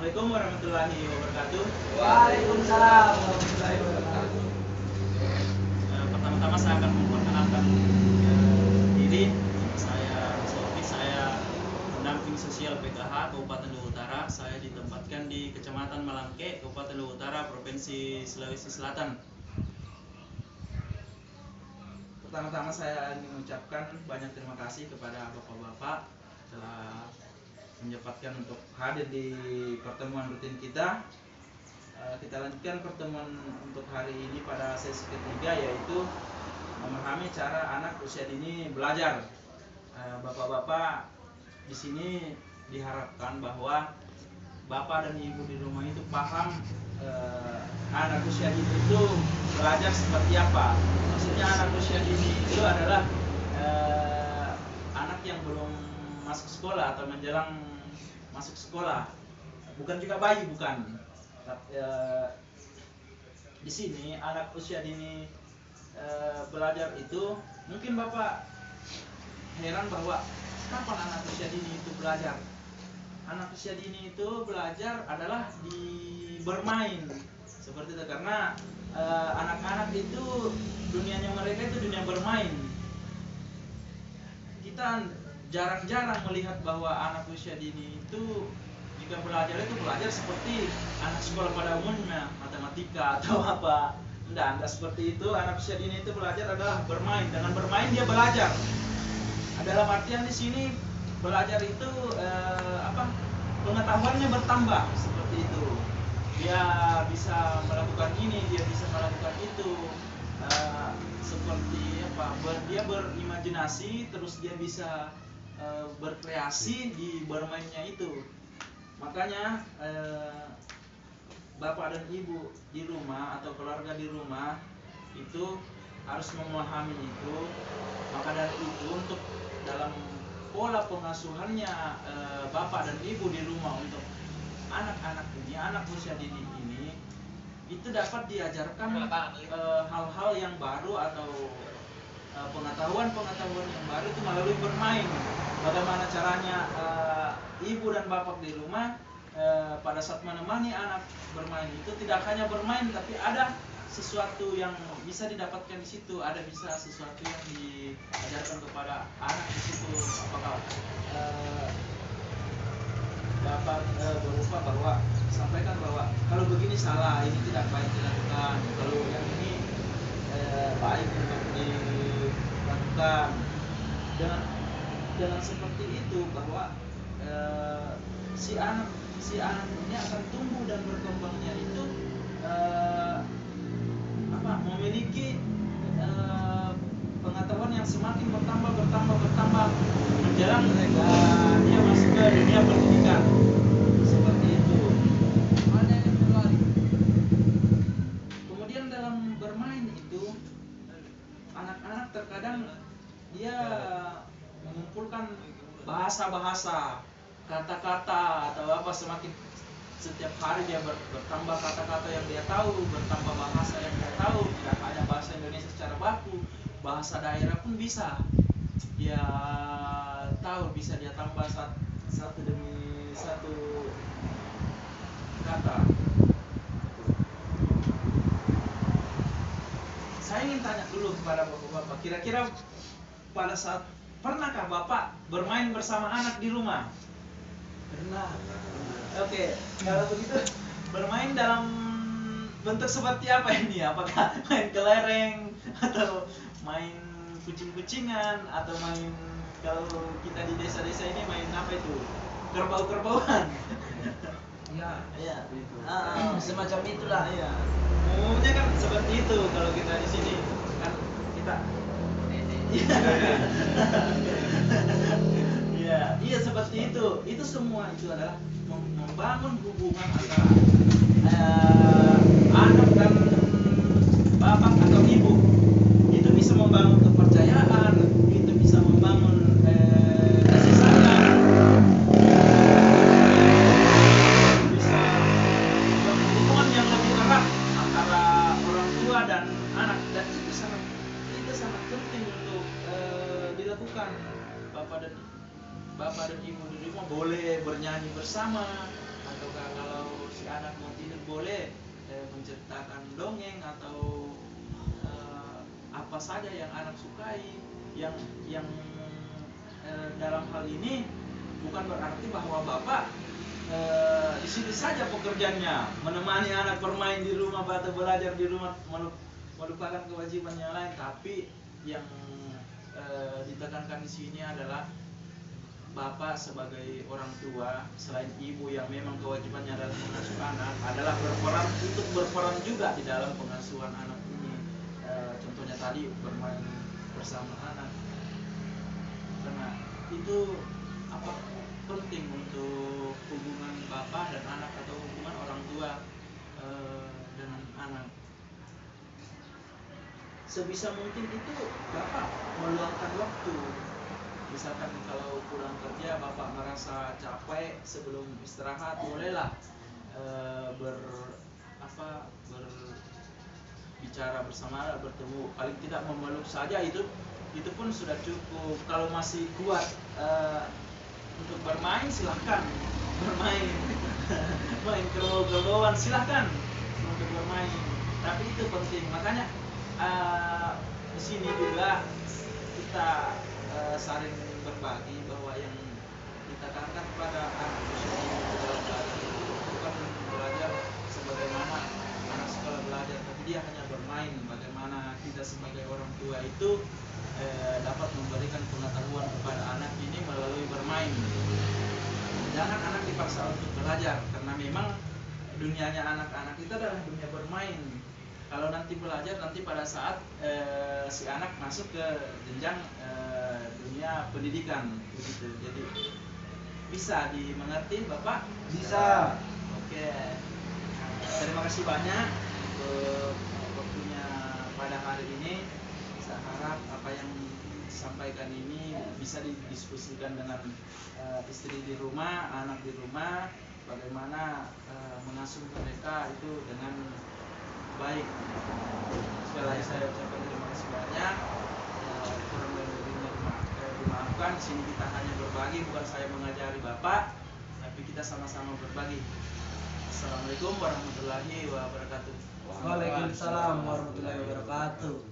Assalamualaikum warahmatullahi wabarakatuh. Waalaikumsalam warahmatullahi wabarakatuh. Pertama-tama saya akan memperkenalkan diri. Saya Sofi, saya pendamping sosial PKH Kabupaten Luwu Utara. Saya ditempatkan di Kecamatan Malangke, Kabupaten Luwu Utara, Provinsi Sulawesi Selatan. Pertama-tama saya ingin mengucapkan banyak terima kasih kepada bapak-bapak telah menyempatkan untuk hadir di pertemuan rutin kita. Kita lanjutkan pertemuan untuk hari ini pada sesi ketiga, yaitu memahami cara anak usia dini belajar. Bapak-bapak di sini diharapkan bahwa bapak dan ibu di rumah itu paham anak usia dini itu belajar seperti apa. Maksudnya anak usia dini itu adalah anak yang belum masuk sekolah atau menjelang masuk sekolah, bukan juga bayi, bukan. Di sini anak usia dini belajar itu, mungkin bapak heran bahwa kapan anak usia dini itu belajar. Anak usia dini itu belajar adalah di bermain seperti itu, karena anak-anak itu dunianya mereka itu dunia bermain. Kita jarang-jarang melihat bahwa anak usia dini itu jika belajar itu belajar seperti anak sekolah pada umumnya, matematika atau apa. Enggak seperti itu. Anak usia dini itu belajar adalah bermain. Dengan bermain dia belajar. Dalam artian di sini belajar itu pengetahuannya bertambah seperti itu. Dia bisa melakukan ini, dia bisa melakukan itu. Seperti apa? Dia berimajinasi, terus dia bisa berkreasi di bermainnya itu. Makanya bapak dan ibu di rumah atau keluarga di rumah itu harus memahami itu. Maka dari itu, untuk dalam pola pengasuhannya bapak dan ibu di rumah untuk anak-anak ini, anak usia dini ini, itu dapat diajarkan hal-hal yang baru atau pengetahuan-pengetahuan yang baru itu melalui bermain. Bagaimana caranya ibu dan bapak di rumah pada saat menemani anak bermain itu tidak hanya bermain, tapi ada sesuatu yang bisa didapatkan di situ, ada bisa sesuatu yang diajarkan kepada anak di situ. Apakah bapak berupa bahwa sampaikan bahwa kalau begini salah, ini tidak baik dilakukan, kalau yang ini baik untuk dilakukan. Dengan seperti itu, bahwa si anak ini akan tumbuh dan berkembangnya itu memiliki pengetahuan yang semakin bertambah menjelang dia masuk ke dunia pendidikan seperti itu. Kemudian dalam bermain itu, anak-anak terkadang dia mengumpulkan bahasa-bahasa, kata-kata atau apa, semakin setiap hari dia bertambah kata-kata yang dia tahu, bertambah bahasa yang dia tahu. Tidak hanya bahasa Indonesia secara baku, bahasa daerah pun bisa dia tahu, bisa dia tambah satu demi satu kata. Saya ingin tanya dulu kepada bapak-bapak, kira-kira pada saat pernahkah bapak bermain bersama anak di rumah? Pernah. Oke, kalau begitu bermain dalam bentuk seperti apa ini? Apakah main kelereng atau main kucing-kucingan atau main, kalau kita di desa-desa ini main apa itu? Kerbau-kerbauan. Iya, Iya. semacam itulah. Iya. Umumnya kan seperti itu kalau kita di sini kan kita. Iya seperti itu. Itu semua itu adalah membangun hubungan antara anak dan bapak atau ibu. Itu bisa membangun kepercayaan, itu bisa membangun kasih sayang, bisa membangun hubungan yang lebih erat antara orang tua dan anak, dan itu sangat penting untuk dilakukan. Bapak dan ibu di rumah boleh bernyanyi bersama, ataukah kalau menceritakan dongeng atau apa saja yang anak sukai, yang dalam hal ini bukan berarti bahwa bapak di situ saja pekerjaannya, menemani anak bermain di rumah atau belajar di rumah, melupakan kewajiban yang lain. Tapi yang ditekankan di sini adalah bapak sebagai orang tua, selain ibu yang memang kewajibannya dalam mengasuh anak, adalah berperan juga di dalam pengasuhan anak ini. Contohnya tadi bermain bersama anak, karena itu penting untuk hubungan bapak dan anak, atau hubungan orang tua dengan anak. Sebisa mungkin itu bapak meluangkan waktu. Misalkan kalau pulang kerja bapak merasa capek, sebelum istirahat bolehlah berbicara bersama, bertemu, paling tidak memeluk saja, itu pun sudah cukup. Kalau masih kuat untuk bermain, silahkan bermain. Main kerbau-kerbauan silahkan untuk bermain, tapi itu penting. Makanya di sini juga kita saling berbagi bahwa yang ditekankan kepada anak usia ini dalam belajar itu bukan belajar sebagaimana anak sekolah belajar, tapi dia hanya bermain. Bagaimana kita sebagai orang tua itu dapat memberikan pengetahuan kepada anak ini melalui bermain. Jangan anak dipaksa untuk belajar, karena memang dunianya anak-anak itu adalah dunia bermain. Kalau nanti belajar, nanti pada saat si anak masuk ke jenjang dunia pendidikan, begitu. Jadi bisa dimengerti Bapak? Bisa. Oke. Terima kasih banyak untuk waktunya pada hari ini. Saya harap apa yang disampaikan ini bisa didiskusikan dengan istri di rumah, anak di rumah, bagaimana mengasuh mereka itu dengan baik. Sekali lagi saya ucapkan terima kasih banyak. Kurang lebihnya dimaafkan. Di sini kita hanya berbagi, bukan saya mengajari Bapak, tapi kita sama-sama berbagi. Assalamualaikum warahmatullahi wabarakatuh. Waalaikumsalam warahmatullahi wabarakatuh.